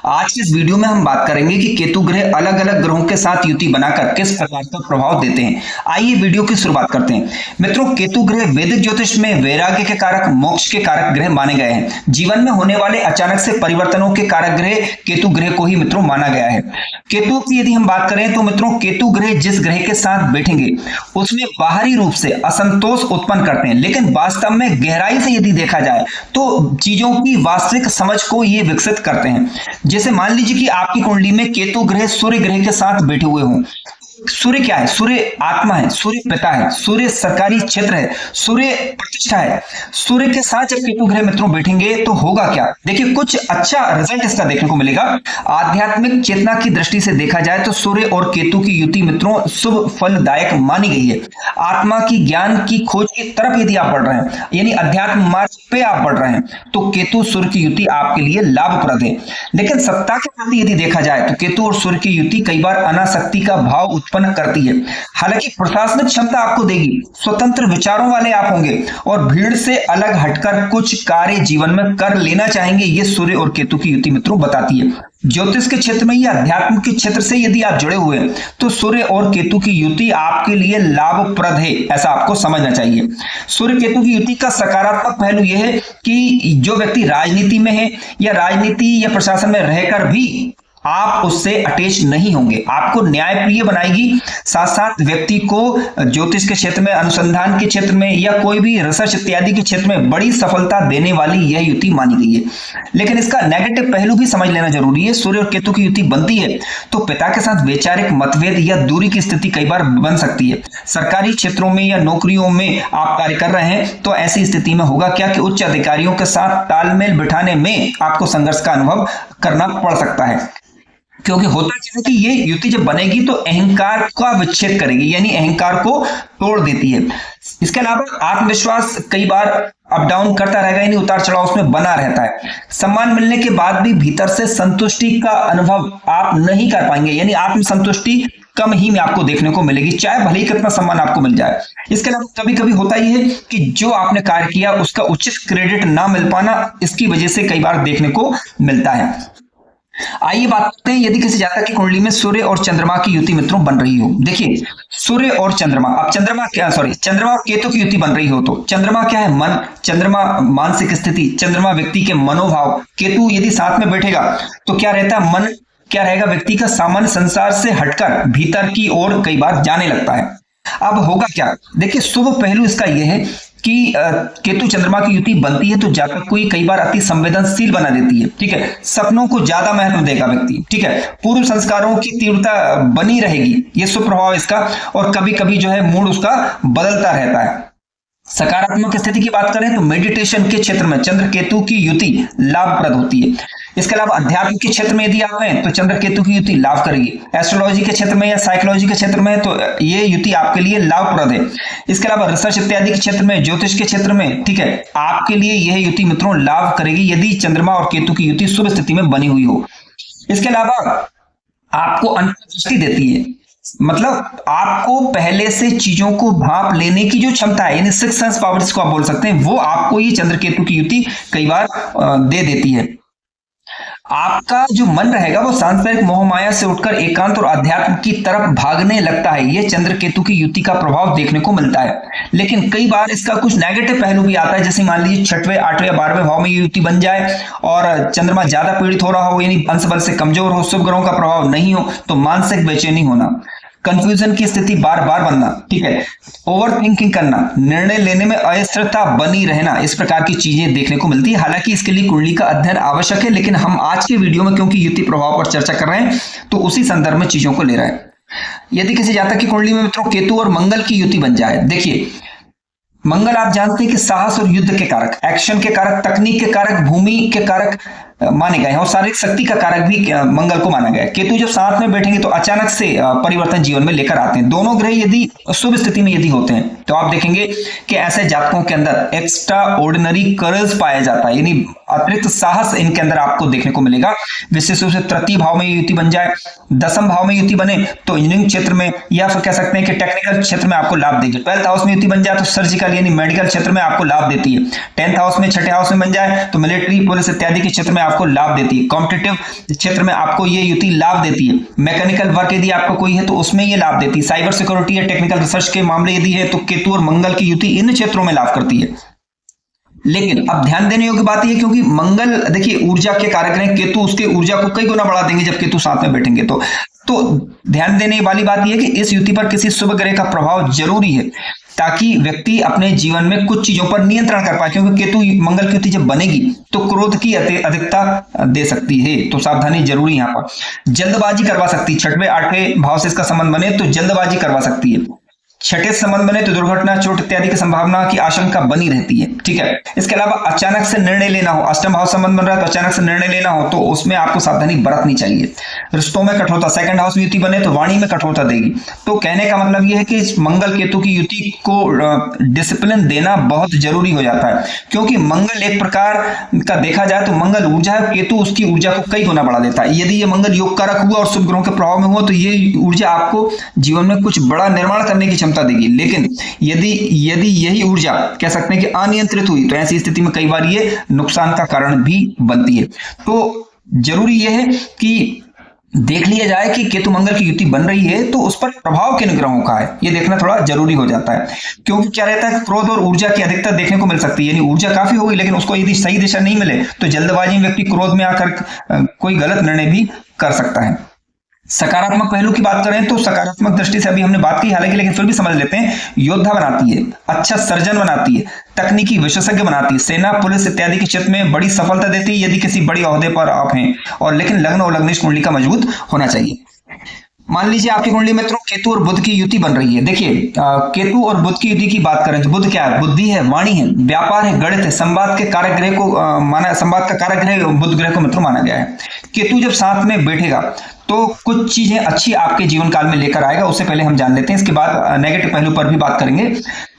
आज के इस वीडियो में हम बात करेंगे कि केतु ग्रह अलग अलग ग्रहों के साथ युति बनाकर किस प्रकार का प्रभाव देते हैं। आइए वीडियो की शुरुआत करते हैं। मित्रों, केतु ग्रह वैदिक ज्योतिष में वैराग्य के कारक, मोक्ष के कारक ग्रह माने गए हैं। जीवन में होने वाले अचानक से परिवर्तनों के कारक ग्रह केतु ग्रह को ही मित्रों माना गया है। केतु की यदि हम बात करें तो मित्रों, केतु ग्रह जिस ग्रह के साथ बैठेंगे उसमें बाहरी रूप से असंतोष उत्पन्न करते हैं, लेकिन वास्तव में गहराई से यदि देखा जाए तो चीजों की वास्तविक समझ को ये विकसित करते हैं। जैसे मान लीजिए कि आपकी कुंडली में केतु ग्रह सूर्य ग्रह के साथ बैठे हुए हों। सूर्य क्या है? सूर्य आत्मा है, सूर्य पिता है, सूर्य सरकारी क्षेत्र है, सूर्य प्रतिष्ठा है। सूर्य के साथ जब केतु ग्रह मित्रों बैठेंगे तो होगा क्या? देखिए, कुछ अच्छा रिजल्ट इसका देखने को मिलेगा। आध्यात्मिक चेतना की दृष्टि से देखा जाए तो सूर्य और केतु की युति मित्रों शुभ फलदायक मानी गई है। आत्मा की ज्ञान की खोज की तरफ यदि आप बढ़ रहे हैं, यानी अध्यात्म मार्ग पे आप बढ़ रहे हैं, तो केतु सूर्य की युति आपके लिए लाभप्रद है। लेकिन सत्ता के प्रति यदि देखा जाए तो केतु और सूर्य की युति कई बार अनासक्ति का भाव उत्पन्न करती है। हालांकि प्रशासनिक क्षमता आपको देगी, स्वतंत्र विचारों वाले आप होंगे और भीड़ से अलग हटकर कुछ कार्य जीवन में कर लेना चाहेंगे। ये सूर्य और केतु की युति मित्रों बताती है। ज्योतिष के क्षेत्र में या अध्यात्म के क्षेत्र से यदि आप जुड़े हुए हैं तो सूर्य और केतु की युति आपके लिए लाभप्रद है, ऐसा आपको समझना चाहिए। सूर्य केतु की युति का सकारात्मक पहलू यह है कि जो व्यक्ति राजनीति में है या राजनीति या प्रशासन में रहकर भी आप उससे अटैच नहीं होंगे, आपको न्यायप्रिय बनाएगी। साथ साथ व्यक्ति को ज्योतिष के क्षेत्र में, अनुसंधान के क्षेत्र में या कोई भी रिसर्च इत्यादि के क्षेत्र में बड़ी सफलता देने वाली यह युति मानी गई है। लेकिन इसका नेगेटिव पहलू भी समझ लेना जरूरी है। सूर्य और केतु की युति बनती है तो पिता के साथ वैचारिक मतभेद या दूरी की स्थिति कई बार बन सकती है। सरकारी क्षेत्रों में या नौकरियों में आप कार्य कर रहे हैं तो ऐसी स्थिति में होगा क्या कि उच्च अधिकारियों के साथ तालमेल बिठाने में आपको संघर्ष का अनुभव करना पड़ सकता है। क्योंकि होता क्या है कि ये युति जब बनेगी तो अहंकार का विच्छेद करेगी, यानी अहंकार को तोड़ देती है। इसके अलावा आत्मविश्वास कई बार अप डाउन करता रहेगा, यानी उतार चढ़ाव उसमें बना रहता है। सम्मान मिलने के बाद भी भीतर से संतुष्टि का अनुभव आप नहीं कर पाएंगे, यानी आत्मसंतुष्टि कम ही में आपको देखने को मिलेगी, चाहे भले ही कितना सम्मान आपको मिल जाए। इसके अलावा कभी कभी होता ही है कि जो आपने कार्य किया उसका उचित क्रेडिट ना मिल पाना, इसकी वजह से कई बार देखने को मिलता है। आइए बात करते हैं यदि किसी जातक की कुंडली में सूर्य और चंद्रमा की युति मित्रों बन रही हो। देखिए, सूर्य और चंद्रमा, अब चंद्रमा और केतु की युति बन रही हो तो चंद्रमा क्या है? मन। चंद्रमा मानसिक स्थिति, चंद्रमा व्यक्ति के मनोभाव। केतु यदि साथ में बैठेगा तो क्या रहता है? मन क्या रहेगा? व्यक्ति का सामान्य संसार से हटकर भीतर की ओर कई बार जाने लगता है। अब होगा क्या? देखिए, शुभ पहलू इसका यह है कि केतु चंद्रमा की युति बनती है तो जातक को कई बार अति संवेदनशील बना देती है। ठीक है, सपनों को ज्यादा महत्व देगा व्यक्ति। ठीक है, पूर्व संस्कारों की तीव्रता बनी रहेगी, ये शुभ प्रभाव इसका। और कभी कभी जो है मूड उसका बदलता रहता है। सकारात्मक स्थिति की बात करें तो मेडिटेशन के क्षेत्र में चंद्र केतु की युति लाभप्रद होती है। इसके अलावा अध्यात्म के क्षेत्र में यदि आप हैं तो चंद्र केतु की युति लाभ करेगी। एस्ट्रोलॉजी के क्षेत्र में या साइकोलॉजी के क्षेत्र में तो ये युति आपके लिए लाभप्रद है। इसके अलावा रिसर्च इत्यादि के क्षेत्र में, ज्योतिष के क्षेत्र में, ठीक है, आपके लिए यह युति मित्रों लाभ करेगी यदि चंद्रमा और केतु की युति शुभ स्थिति में बनी हुई हो। इसके अलावा आपको अंतर्दृष्टि देती है, मतलब आपको पहले से चीजों को भांप लेने की जो क्षमता है, यानी सिक्स सेंस पावर जिसको आप बोल सकते हैं, वो आपको ये चंद्र केतु की युति कई बार दे देती है। आपका जो मन रहेगा वो सांसारिक मोह माया से उठकर एकांत और अध्यात्म की तरफ भागने लगता है। ये चंद्र केतु की युति का प्रभाव देखने को मिलता है। लेकिन कई बार इसका कुछ नेगेटिव पहलू भी आता है, जैसे मान लीजिए 6वें, 8वें या 12वें भाव में ये युति बन जाए और चंद्रमा ज्यादा पीड़ित हो रहा हो, यानी अंश बल से कमजोर हो, शुभ ग्रहों का प्रभाव नहीं हो, तो मानसिक बेचैनी होना, कंफ्यूजन की स्थिति बार बार बनना, ठीक है, ओवर थिंकिंग करना, निर्णय लेने में अस्थिरता बनी रहना, इस प्रकार की चीजें देखने को मिलती है। हालांकि इसके लिए कुंडली का अध्ययन आवश्यक है, लेकिन हम आज के वीडियो में क्योंकि युति प्रभाव पर चर्चा कर रहे हैं तो उसी संदर्भ में चीजों को ले रहे हैं। यदि किसी जातक की कुंडली में मित्रों केतु और मंगल की युति बन जाए, देखिए मंगल आप जानते हैं कि साहस और युद्ध के कारक, एक्शन के कारक, तकनीक के कारक, भूमि के कारक माने गए हैं और शारीरिक शक्ति का कारक भी मंगल को माना गया है। केतु जब साथ में बैठेंगे तो अचानक से परिवर्तन जीवन में लेकर आते हैं। दोनों ग्रह यदि शुभ स्थिति में यदि होते हैं तो आप देखेंगे कि ऐसे जातकों के अंदर एक्स्ट्रा ऑर्डिनरी करेज पाया जाता है, यानी अतिरिक्त साहस इनके अंदर आपको देखने को मिलेगा। विशेष रूप से तृतीय भाव में युति बन जाए, दसम भाव में युति बने तो इंजीनियरिंग क्षेत्र में या फिर कह सकते हैं कि टेक्निकल क्षेत्र में आपको लाभ देगी। 12th हाउस में युति बन जाए तो सर्जिकल यानी मेडिकल क्षेत्र में आपको लाभ देती है। 10th हाउस में, 6ठे हाउस में बन जाए तो मिलिट्री, पुलिस इत्यादि के क्षेत्र में आपको आपको लाभ देती है। कॉम्पिटिटिव क्षेत्र में आपको ये युति लाभ देती है। मैकेनिकल वर्क यदि आपका कोई है तो उसमें ये लाभ देती है। साइबर सिक्योरिटी या टेक्निकल रिसर्च के मामले यदि है तो केतु और मंगल की युति इन क्षेत्रों में लाभ करती है। लेकिन अब ध्यान देने योग्य बात यह, क्योंकि मंगल देखिए ऊर्जा के कारक हैं, केतु उसके ऊर्जा को कई गुना बढ़ा देंगे जब केतु साथ में बैठेंगे। तो ध्यान देने वाली बात यह है कि इस युति पर किसी शुभ ग्रह का प्रभाव जरूरी है, ताकि व्यक्ति अपने जीवन में कुछ चीजों पर नियंत्रण कर पाए। क्योंकि केतु मंगल की युति जब बनेगी तो क्रोध की अधिकता दे सकती है, तो सावधानी जरूरी। यहाँ पर जल्दबाजी करवा सकती है। छठवें आठवें भाव से इसका संबंध बने तो जल्दबाजी करवा सकती है। छठे संबंध बने तो दुर्घटना, चोट इत्यादि की संभावना की आशंका बनी रहती है। ठीक है, इसके अलावा अचानक से निर्णय लेना हो, अष्टम भाव संबंध बन रहा है तो अचानक से निर्णय लेना हो तो उसमें आपको सावधानी बरतनी चाहिए। रिश्तों में कठोरता, सेकंड हाउस में युति बने तो वाणी में कठोरता देगी। तो कहने का मतलब यह है कि इस मंगल केतु की युति को डिसिप्लिन देना बहुत जरूरी हो जाता है, क्योंकि मंगल एक प्रकार का देखा जाए तो मंगल ऊर्जा है, केतु उसकी ऊर्जा को कई गुना बढ़ा देता है। यदि ये मंगल योग कारक हुआ और शुभ ग्रहों के प्रभाव में हुआ तो ये ऊर्जा आपको जीवन में कुछ बड़ा निर्माण करने की क्षमता देगी। लेकिन यदि यही ऊर्जा कह सकते हैं कि अनियंत्रित हुई तो ऐसी स्थिति में कई बार ये नुकसान का कारण भी बनती है। तो जरूरी यह है कि देख लिया जाए कि केतु मंगल की युति बन रही है तो उस पर प्रभाव किन ग्रहों का है, ये देखना थोड़ा जरूरी हो जाता है। क्योंकि क्या रहता है, क्रोध और ऊर्जा की अधिकता देखने को मिल सकती है। यानी ऊर्जा काफी होगी लेकिन उसको यदि सही दिशा नहीं मिले तो जल्दबाजी में व्यक्ति क्रोध में आकर कोई गलत निर्णय भी कर सकता है। सकारात्मक पहलू की बात करें तो सकारात्मक दृष्टि से अभी हमने बात की हालांकि, लेकिन फिर भी समझ लेते हैं। योद्धा बनाती है, अच्छा सर्जन बनाती है, तकनीकी विशेषज्ञ बनाती है, सेना पुलिस इत्यादि के क्षेत्र में बड़ी सफलता देती है यदि किसी बड़ी ओहदे पर आप हैं। और लेकिन लग्न और लग्नेश कुंडली का मजबूत होना चाहिए। मान लीजिए आपकी कुंडली मित्रों केतु और बुध की युति बन रही है। देखिए केतु और बुध की युति की बात करें तो बुध क्या है, बुद्धि है, वाणी है, व्यापार है, गणित है, संवाद के कारक ग्रह को संवाद का कारक ग्रह बुध ग्रह को मित्रों माना गया है। केतु जब साथ में बैठेगा तो कुछ चीजें अच्छी आपके जीवन काल में लेकर आएगा। उससे पहले हम जान लेते हैं, इसके बाद नेगेटिव पहलू पर भी बात करेंगे।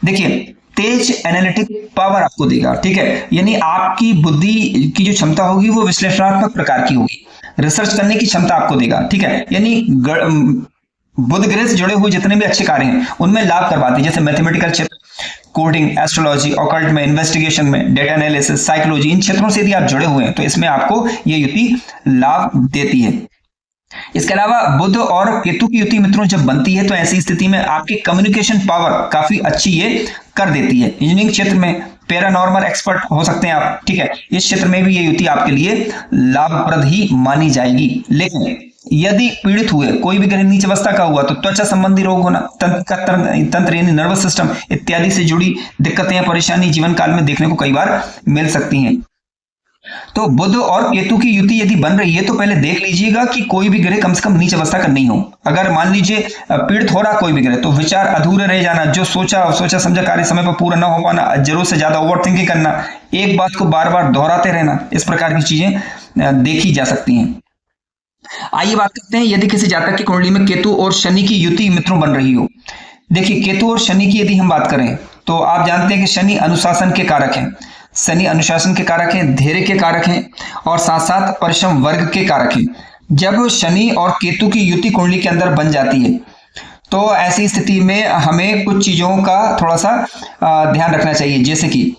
देखिए तेज एनालिटिक पावर आपको देगा। ठीक है, यानी आपकी बुद्धि की जो क्षमता होगी वो विश्लेषणात्मक प्रकार की होगी, रिसर्च करने की क्षमता आपको देगा। ठीक है, यानी बुध ग्रह से जुड़े हुए जितने भी अच्छे कार्य हैं उनमें लाभ करवाते हैं, जैसे मैथमेटिकल क्षेत्र, कोडिंग, एस्ट्रोलॉजी, ऑकल्ट में, इन्वेस्टिगेशन में, डेटा एनालिसिस, साइकोलॉजी, इन क्षेत्रों से यदि आप जुड़े हुए हैं तो इसमें आपको ये युति लाभ देती है। इसके अलावा बुध और केतु की युति मित्रों जब बनती है तो ऐसी स्थिति में आपकी कम्युनिकेशन पावर काफी अच्छी ये कर देती है। इंजीनियरिंग क्षेत्र में पैरानॉर्मल एक्सपर्ट हो सकते हैं आप। ठीक है, इस क्षेत्र में भी ये युति आपके लिए लाभप्रद ही मानी जाएगी। लेकिन यदि पीड़ित हुए, कोई भी ग्रह नीच अवस्था का हुआ तो त्वचा संबंधी रोग होना, तंत्र यानी नर्वस सिस्टम इत्यादि से जुड़ी दिक्कतें या परेशानी जीवन काल में देखने को कई बार मिल सकती हैं। तो बुध और केतु की युति यदि बन रही है तो पहले देख लीजिएगा कि कोई भी ग्रह कम से कम नीच अवस्था का नहीं हो। अगर मान लीजिए पीड़ित हो रहा कोई भी ग्रह तो विचार अधूरे रह जाना, जो सोचा समझा कार्य समय पर पूरा ना हो पाना, जरूरत से ज्यादा ओवर थिंकिंग करना, एक बात को बार बार दोहराते रहना, इस प्रकार की चीजें देखी जा सकती हैं। आइए बात करते हैं यदि किसी जातक की कुंडली में केतु और शनि की युति मित्रों बन रही हो। देखिए केतु और शनि की यदि हम बात करें तो आप जानते हैं कि शनि अनुशासन के कारक हैं, शनि अनुशासन के कारक हैं, धैर्य के कारक हैं और साथ साथ परिश्रम वर्ग के कारक हैं। जब शनि और केतु की युति कुंडली के अंदर बन जाती है तो ऐसी स्थिति में हमें कुछ चीजों का थोड़ा सा ध्यान रखना चाहिए। जैसे कि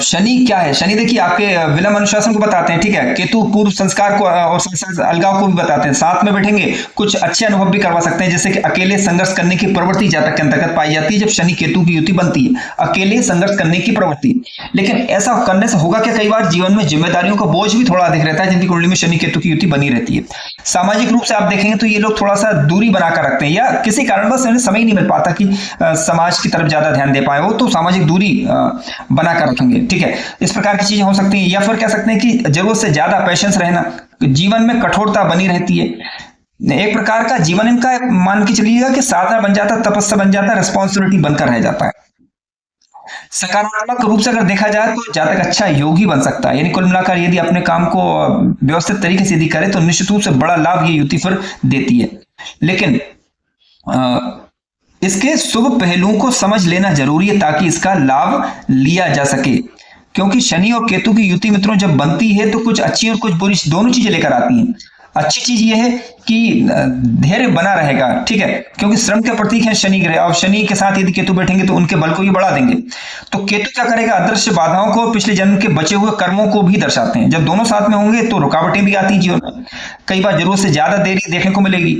शनि क्या है, शनि देखिए आपके विलंब अनुशासन को बताते हैं। ठीक है, केतु पूर्व संस्कार को और अलगाव को भी बताते हैं। साथ में बैठेंगे कुछ अच्छे अनुभव भी करवा सकते हैं, जैसे कि अकेले संघर्ष करने की प्रवृत्ति जातक के अंतर्गत पाई जाती है। जब शनि केतु की युति बनती है, अकेले संघर्ष करने की प्रवृत्ति। लेकिन ऐसा करने से होगा क्या, कई बार जीवन में जिम्मेदारियों का बोझ भी थोड़ा अधिक रहता है जिनकी कुंडली में शनि केतु की युति बनी रहती है। सामाजिक रूप से आप देखेंगे तो ये लोग थोड़ा सा दूरी बनाकर रखते हैं या किसी कारणवश उन्हें समय नहीं मिल पाता कि समाज की तरफ ज्यादा ध्यान दे पाए वो, तो सामाजिक दूरी बनाकर रखेंगे। ठीक है, इस प्रकार की चीजें हो सकती हैं। या फिर कह सकते हैं कि जरूरत से ज्यादा पेशेंस रहना, जीवन में कठोरता बनी रहती है। एक प्रकार का जीवन इनका मान के चलिएगा कि साधना बन जाता, तपस्या बन जाता, रिस्पॉन्सिबिलिटी बनकर रह जाता है। सकारात्मक रूप से अगर देखा जाए तो जातक अच्छा योगी बन सकता है। यानी कुल मिलाकर यदि अपने काम को व्यवस्थित तरीके से यदि करे तो निश्चित रूप से बड़ा लाभ ये युति फिर देती है। लेकिन इसके शुभ पहलुओं को समझ लेना जरूरी है ताकि इसका लाभ लिया जा सके। क्योंकि शनि और केतु की युति मित्रों जब बनती है तो कुछ अच्छी और कुछ बुरी दोनों चीजें लेकर आती हैं। अच्छी चीज ये है कि धैर्य बना रहेगा, ठीक है, क्योंकि श्रम के प्रतीक है शनि ग्रह, और शनि के साथ यदि केतु बैठेंगे तो उनके बल को भी बढ़ा देंगे। तो केतु क्या करेगा, अदृश्य बाधाओं को, पिछले जन्म के बचे हुए कर्मों को भी दर्शाते हैं। जब दोनों साथ में होंगे तो रुकावटें भी आती हैं जीवन में, कई बार जरूरत से ज्यादा देरी देखने को मिलेगी।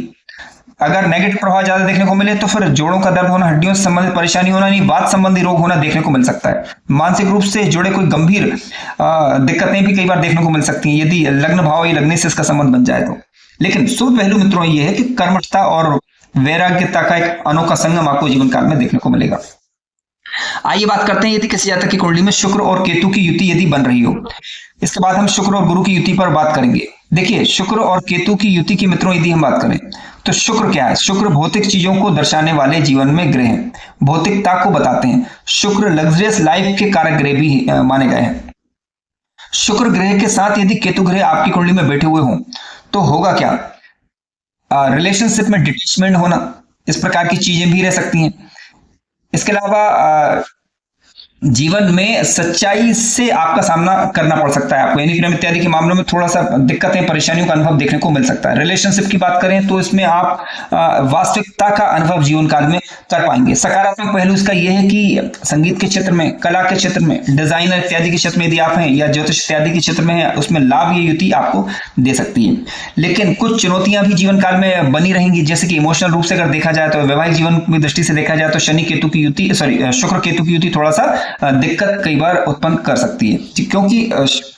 अगर नेगेटिव प्रभाव ज्यादा देखने को मिले तो फिर जोड़ों का दर्द होना, हड्डियों से संबंधित परेशानी होना, नहीं वात संबंधी रोग होना देखने को मिल सकता है। मानसिक रूप से जुड़े कोई गंभीर दिक्कतें भी कई बार देखने को मिल सकती हैं यदि लग्न भाव या लग्न से इसका संबंध बन जाए तो। लेकिन शुभ पहलू मित्रों ये है कि कर्मठता और वैराग्यता का एक अनोखा संगम आपको जीवन काल में देखने को मिलेगा। आइए बात करते हैं यदि किसी जातक की कुंडली में शुक्र और केतु की युति यदि बन रही हो। इसके बाद हम शुक्र और गुरु की युति पर बात करेंगे। देखिए, शुक्र और केतु की युति की मित्रों यदि हम बात करें तो शुक्र क्या है? शुक्र भौतिक चीजों को दर्शाने वाले जीवन में ग्रह हैं, भौतिकता को बताते हैं। शुक्र लग्जरियस लाइफ के कारक ग्रह भी माने गए हैं। शुक्र ग्रह के साथ यदि केतु ग्रह आपकी कुंडली में बैठे हुए हों तो होगा क्या? रिलेशनशिप में डिटैचमेंट होना, इस प्रकार की चीजें भी रह सकती हैं। इसके अलावा जीवन में सच्चाई से आपका सामना करना पड़ सकता है आपको, यानी प्रेम इत्यादि के मामलों में थोड़ा सा दिक्कतें परेशानियों का अनुभव देखने को मिल सकता है। रिलेशनशिप की बात करें तो इसमें आप वास्तविकता का अनुभव जीवन काल में कर पाएंगे। सकारात्मक पहलू इसका यह है कि संगीत के क्षेत्र में, कला के क्षेत्र में, डिजाइनर इत्यादि के क्षेत्र में यदि आप हैं या ज्योतिष इत्यादि के क्षेत्र में हैं, उसमें लाभ ये युति आपको दे सकती है। लेकिन कुछ चुनौतियां भी जीवन काल में बनी रहेंगी, जैसे कि इमोशनल रूप से अगर देखा जाए तो, वैवाहिक जीवन की दृष्टि से देखा जाए तो शनि केतु की युति, शुक्र केतु की युति थोड़ा सा दिक्कत कई बार उत्पन्न कर सकती है, क्योंकि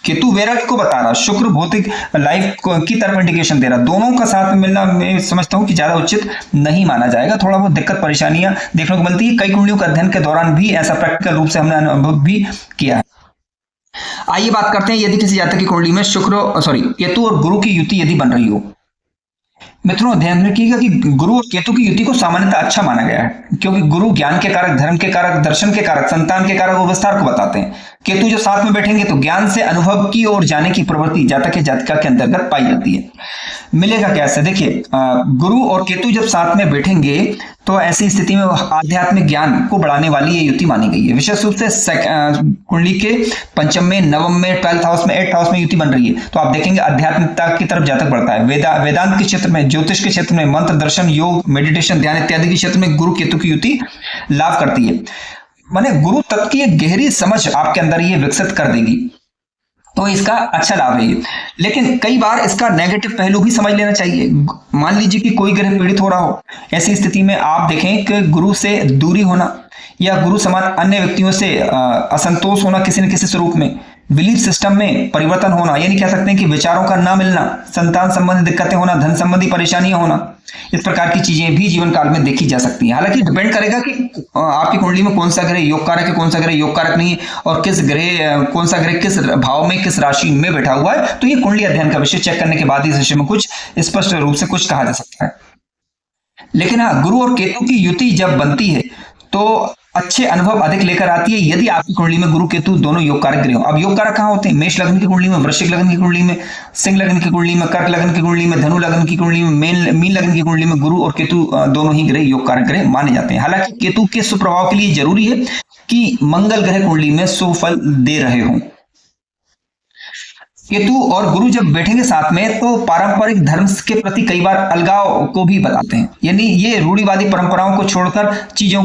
केतु वैराग्य को बता रहा, शुक्र भौतिक लाइफ की तरफ इंडिकेशन दे रहा। दोनों का साथ में मिलना मैं समझता हूं कि ज्यादा उचित नहीं माना जाएगा, थोड़ा बहुत दिक्कत परेशानियां देखने को मिलती है। कई कुंडलियों के अध्ययन के दौरान भी ऐसा प्रैक्टिकल रूप से हमने अनुभव भी किया है। आइए बात करते हैं यदि किसी जातक की कुंडली में केतु और गुरु की युति यदि बन रही हो। मित्रों ध्यान रखिएगा कि गुरु और केतु की युति को सामान्यतः अच्छा माना गया है, क्योंकि गुरु ज्ञान के कारक, धर्म के कारक, दर्शन के कारक, संतान के कारक और विस्तार को बताते हैं। केतु जो साथ में बैठेंगे तो ज्ञान से अनुभव की ओर जाने की प्रवृत्ति जातक के जातिका के अंतर्गत पाई जाती है। मिलेगा कैसे? देखिए, गुरु और केतु जब साथ में बैठेंगे तो ऐसी स्थिति में आध्यात्मिक ज्ञान को बढ़ाने वाली ये युति मानी गई है। विशेष रूप से कुंडली के पंचम में, नवम में, 12th हाउस में, 8th हाउस में युति बन रही है तो आप देखेंगे आध्यात्मिकता की तरफ जातक बढ़ता है। वेदांत के क्षेत्र में, ज्योतिष के क्षेत्र में, मंत्र, दर्शन, योग, मेडिटेशन, ध्यान इत्यादि के क्षेत्र में गुरु केतु की युति लाभ करती है। माने गुरु तत्व की एक गहरी समझ आपके अंदर ये विकसित कर देगी, तो इसका अच्छा लाभ है ये। लेकिन कई बार इसका नेगेटिव पहलू भी समझ लेना चाहिए। मान लीजिए कि कोई ग्रह पीड़ित हो रहा हो, ऐसी स्थिति में आप देखें कि गुरु से दूरी होना या गुरु समान अन्य व्यक्तियों से असंतोष होना किसी न किसी स्वरूप में, बिलीफ सिस्टम में परिवर्तन होना, यानी कह सकते हैं कि विचारों का ना मिलना, संतान संबंधी दिक्कतें होना, धन संबंधी परेशानियां होना, इस प्रकार की चीजें भी जीवन काल में देखी जा सकती हैं। हालांकि डिपेंड करेगा कि आपकी कुंडली में कौन सा ग्रह योग कारक है, कौन सा ग्रह योग कारक नहीं है, और कौन सा ग्रह किस भाव में, किस राशि में बैठा हुआ है। तो ये कुंडली अध्ययन का विषय चेक करने के बाद इस विषय में कुछ स्पष्ट रूप से कुछ कहा जा सकता है। लेकिन हाँ, गुरु और केतु की युति जब बनती है तो अच्छे अनुभव अधिक लेकर आती है यदि आपकी कुंडली में गुरु केतु दोनों योग कारक ग्रह हो। अब योग कारक कहाँ होते हैं? मेष लग्न की कुंडली में, वृश्चिक लग्न की कुंडली में, सिंह लग्न की कुंडली में, कर्क लग्न की कुंडली में, धनु लग्न की कुंडली में, मीन लग्न की कुंडली में गुरु और केतु दोनों ही ग्रह योग कारक ग्रह माने जाते हैं। हालांकि केतु के सुप्रभाव के लिए जरूरी है कि मंगल ग्रह कुंडली में सुफल दे रहे हों। केतु और गुरु जब बैठेंगे साथ में तो पारंपरिक धर्म के प्रति कई बार अलगाव को भी बताते हैं, यानी ये रूढ़िवादी परंपराओं को छोड़कर चीजों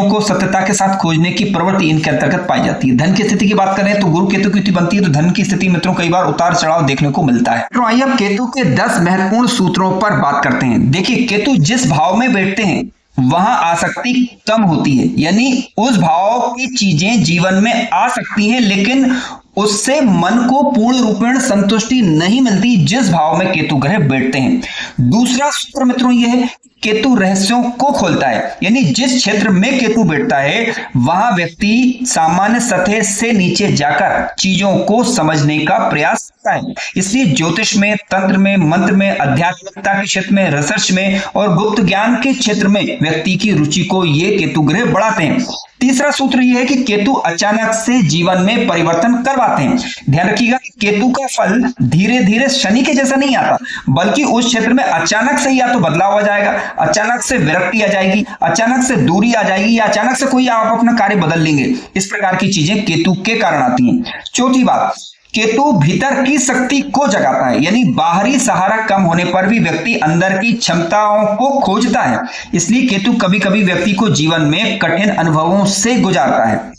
को सत्यता के साथ खोजने की प्रवृत्ति इनके अंतर्गत पाई जाती है। धन की स्थिति की बात करें तो गुरु केतु की युति बनती है तो धन की स्थिति मित्रों कई बार उतार चढ़ाव देखने को मिलता है। तो आइए अब केतु के 10 महत्वपूर्ण सूत्रों पर बात करते हैं। देखिए, केतु जिस भाव में बैठते हैं वहां आसक्ति कम होती है, यानी उस भाव की चीजें जीवन में आ सकती हैं लेकिन उससे मन को पूर्ण रूपेण संतुष्टि नहीं मिलती जिस भाव में केतु ग्रह बैठते हैं। दूसरा सूत्र मित्रों यह है, केतु रहस्यों को खोलता है, यानी जिस क्षेत्र में केतु बैठता है वहां व्यक्ति सामान्य सतह से नीचे जाकर चीजों को समझने का प्रयास करता है। इसलिए ज्योतिष में, तंत्र में, मंत्र में, आध्यात्मिकता के क्षेत्र में, रिसर्च में और गुप्त ज्ञान के क्षेत्र में व्यक्ति की रुचि को ये केतु ग्रह बढ़ाते हैं। तीसरा सूत्र यह है कि केतु अचानक से जीवन में परिवर्तन करवाते हैं। ध्यान रखिएगा, केतु का फल धीरे धीरे शनि के जैसा नहीं आता, बल्कि उस क्षेत्र में अचानक से या तो बदलाव आ जाएगा, अचानक से विरक्ति आ जाएगी, अचानक से दूरी आ जाएगी, या अचानक से कोई आप अपना कार्य बदल लेंगे। इस प्रकार की चीजें केतु के कारण आती हैं। चौथी बात, केतु भीतर की शक्ति को जगाता है, यानी बाहरी सहारा कम होने पर भी व्यक्ति अंदर की क्षमताओं को खोजता है। इसलिए केतु कभी कभी व्यक्ति को जीवन में कठिन अनुभवों से गुजारता है।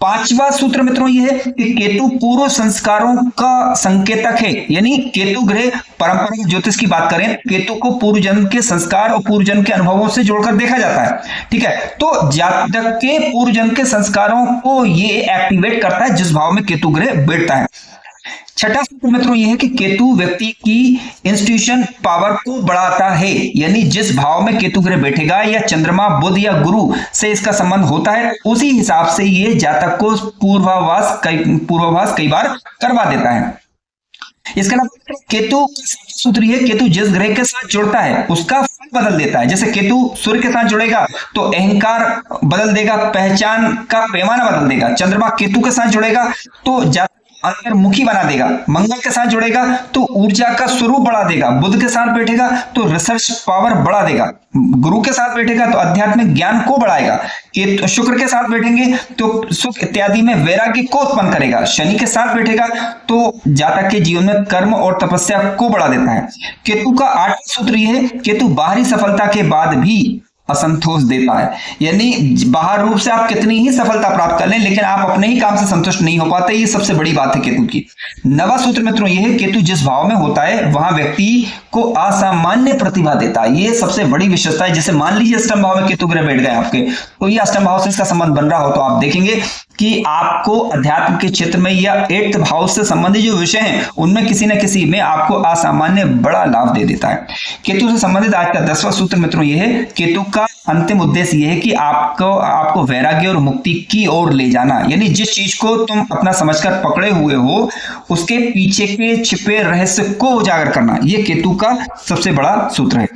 पांचवा सूत्र मित्रों यह है कि केतु पूर्व संस्कारों का संकेतक है, यानी केतु ग्रह परंपरागत ज्योतिष की बात करें, केतु को पूर्व जन्म के संस्कार और पूर्व जन्म के अनुभवों से जोड़कर देखा जाता है। ठीक है, तो जातक के पूर्व जन्म के संस्कारों को ये एक्टिवेट करता है जिस भाव में केतु ग्रह बैठता है। छठा सूत्र मित्रों यह है कि केतु व्यक्ति की इंस्टीट्यूशन पावर को बढ़ाता है, यानी जिस भाव में केतु ग्रह बैठेगा या चंद्रमा बुध या गुरु से इसका संबंध होता है उसी हिसाब से ये जातक को पूर्वाभास कई बार करवा देता है। इसके अलावा केतु सूत्र है, केतु जिस ग्रह के साथ जुड़ता है उसका फल बदल देता है। जैसे केतु सूर्य के साथ जुड़ेगा तो अहंकार बदल देगा, पहचान का पैमाना बदल देगा। चंद्रमा केतु के साथ जुड़ेगा तो अंतर्मुखी बना देगा। मंगल के साथ जुड़ेगा तो ऊर्जा का स्वरूप बढ़ा देगा। बुध के साथ बैठेगा तो रिसर्च पावर बढ़ा देगा। गुरु के साथ बैठेगा तो आध्यात्मिक ज्ञान को बढ़ाएगा। शुक्र के साथ बैठेंगे तो सुख इत्यादि में वैराग्य को उत्पन्न करेगा। शनि के साथ बैठेगा तो जातक के जीवन में कर्म और तपस्या को बढ़ा देता है। केतु का 8वां सूत्र यह है, केतु बाहरी सफलता के बाद भी असंतोष देता है, यानी बाहर रूप से आप कितनी ही सफलता प्राप्त कर लें लेकिन आप अपने ही काम से संतुष्ट नहीं हो पाते। ये सबसे बड़ी बात है केतु की। 9वां सूत्र मित्रों यह है, केतु जिस भाव में होता है वहां व्यक्ति को असामान्य प्रतिभा देता है। ये सबसे बड़ी विशेषता है। जैसे मान लीजिए अष्टम भाव में केतु ग्रह बैठ गए आपके, तो ये अष्टम भाव से इसका संबंध बन रहा हो तो आप देखेंगे कि आपको अध्यात्म के क्षेत्र में या 8th भाव से संबंधित जो विषय हैं उनमें किसी न किसी में आपको असामान्य बड़ा लाभ दे देता है। केतु से संबंधित आज का 10वां सूत्र मित्रों यह है, केतु का अंतिम उद्देश्य यह है कि आपको वैराग्य और मुक्ति की ओर ले जाना, यानी जिस चीज को तुम अपना समझकर पकड़े हुए हो उसके पीछे के छिपे रहस्य को उजागर करना। यह केतु का सबसे बड़ा सूत्र है।